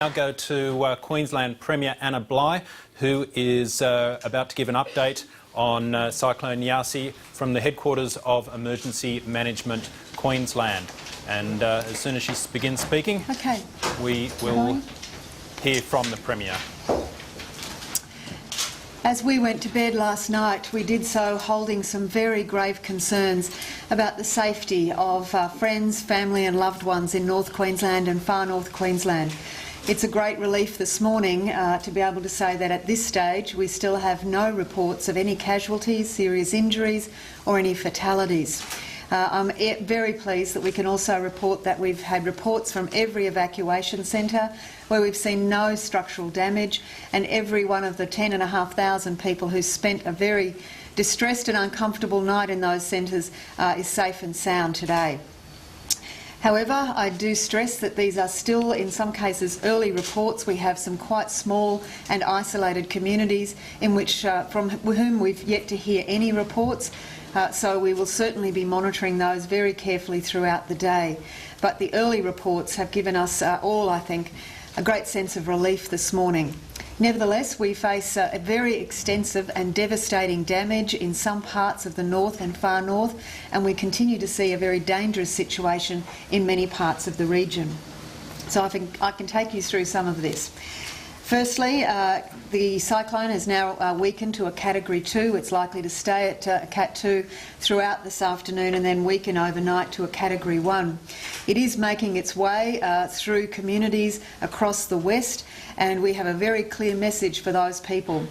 Now go to Queensland Premier Anna Bligh, who is about to give an update on Cyclone Yasi from the headquarters of Emergency Management Queensland. And as soon as she begins speaking, we will hear from the Premier. As we went to bed last night, we did so holding some very grave concerns about the safety of friends, family and loved ones in North Queensland and far North Queensland. It's a great relief this morning to be able to say that at this stage we still have no reports of any casualties, serious injuries or any fatalities. I'm very pleased that we can also report that we've had reports from every evacuation centre where we've seen no structural damage, and every one of the 10,500 people who spent a very distressed and uncomfortable night in those centres is safe and sound today. However, I do stress that these are still, in some cases, early reports. We have some quite small and isolated communities in which, from whom we've yet to hear any reports, so we will certainly be monitoring those very carefully throughout the day. But the early reports have given us all, I think, a great sense of relief this morning. Nevertheless, we face a very extensive and devastating damage in some parts of the north and far north, and we continue to see a very dangerous situation in many parts of the region. So I think I can take you through some of this. Firstly, the cyclone has now weakened to a Category 2. It's likely to stay at Cat 2 throughout this afternoon and then weaken overnight to a Category 1. It is making its way through communities across the west, and we have a very clear message for those people.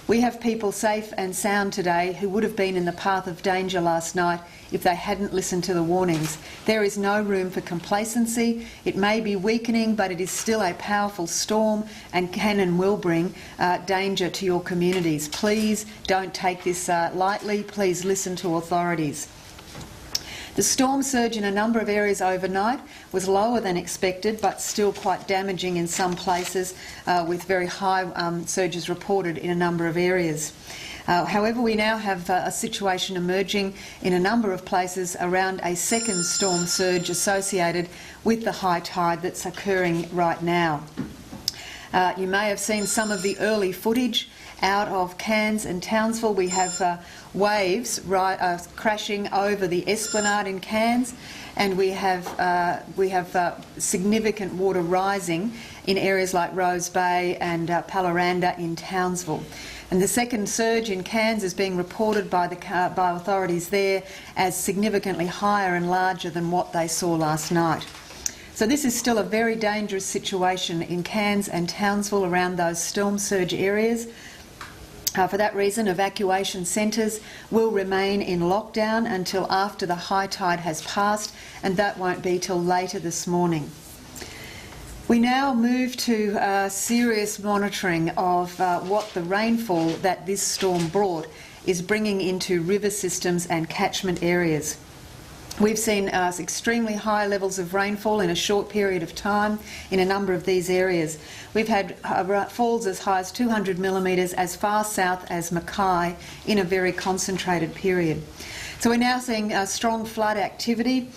We have people safe and sound today who would have been in the path of danger last night if they hadn't listened to the warnings. There is no room for complacency. It may be weakening, but it is still a powerful storm and can and will bring danger to your communities. Please don't take this lightly. Please listen to authorities. The storm surge in a number of areas overnight was lower than expected, but still quite damaging in some places, with very high surges reported in a number of areas. However, we now have a situation emerging in a number of places around a second storm surge associated with the high tide that's occurring right now. You may have seen some of the early footage out of Cairns and Townsville. We have waves crashing over the esplanade in Cairns, and we have significant water rising in areas like Rose Bay and Pallaranda in Townsville. And the second surge in Cairns is being reported by authorities there as significantly higher and larger than what they saw last night. So this is still a very dangerous situation in Cairns and Townsville around those storm surge areas. For that reason, evacuation centres will remain in lockdown until after the high tide has passed, and that won't be till later this morning. We now move to serious monitoring of what the rainfall that this storm brought is bringing into river systems and catchment areas. We've seen extremely high levels of rainfall in a short period of time in a number of these areas. We've had falls as high as 200 millimetres as far south as Mackay in a very concentrated period. So we're now seeing strong flood activity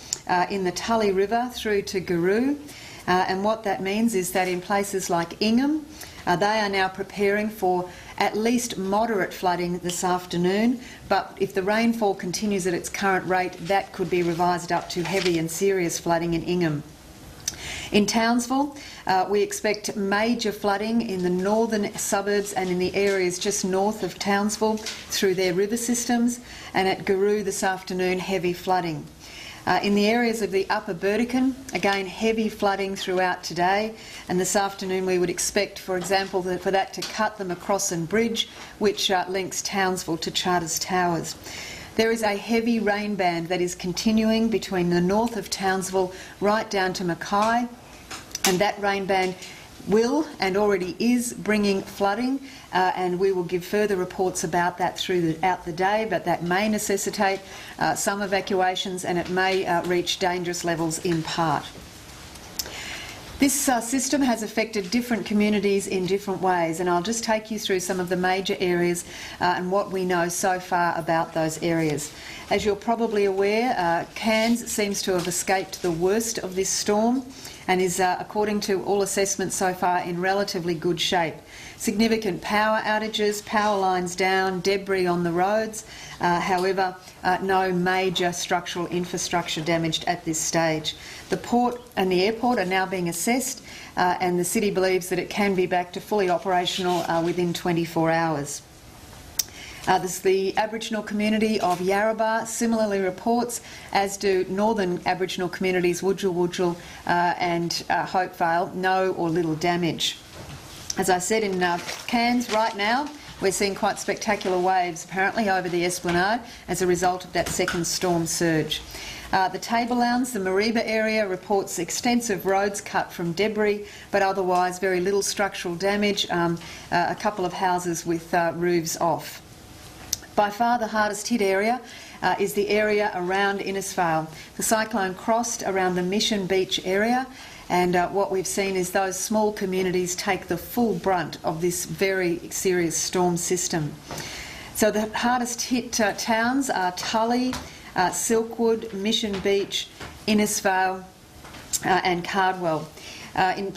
in the Tully River through to Garoo. And what that means is that in places like Ingham, they are now preparing for at least moderate flooding this afternoon, but if the rainfall continues at its current rate, that could be revised up to heavy and serious flooding in Ingham. In Townsville, we expect major flooding in the northern suburbs and in the areas just north of Townsville through their river systems, and at Garoo this afternoon, heavy flooding. In the areas of the Upper Burdekin, again heavy flooding throughout today, and this afternoon we would expect, for example, for that to cut the Macrossan Bridge, which links Townsville to Charters Towers. There is a heavy rain band that is continuing between the north of Townsville right down to Mackay, and that rain band will and already is bringing flooding, and we will give further reports about that throughout the day, but that may necessitate some evacuations, and it may reach dangerous levels in part. This system has affected different communities in different ways, and I'll just take you through some of the major areas and what we know so far about those areas. As you're probably aware, Cairns seems to have escaped the worst of this storm and is, according to all assessments so far, in relatively good shape. Significant power outages, power lines down, debris on the roads. However, no major structural infrastructure damaged at this stage. The port and the airport are now being assessed, and the city believes that it can be back to fully operational within 24 hours. The Aboriginal community of Yarrabah similarly reports, as do northern Aboriginal communities Wudjil and Hopevale, no or little damage. As I said, in Cairns right now, we're seeing quite spectacular waves apparently over the Esplanade as a result of that second storm surge. The Tablelands, the Mareeba area, reports extensive roads cut from debris, but otherwise very little structural damage, a couple of houses with roofs off. By far the hardest hit area is the area around Innisfail. The cyclone crossed around the Mission Beach area, and what we've seen is those small communities take the full brunt of this very serious storm system. So the hardest hit towns are Tully, Silkwood, Mission Beach, Innisfail and Cardwell. In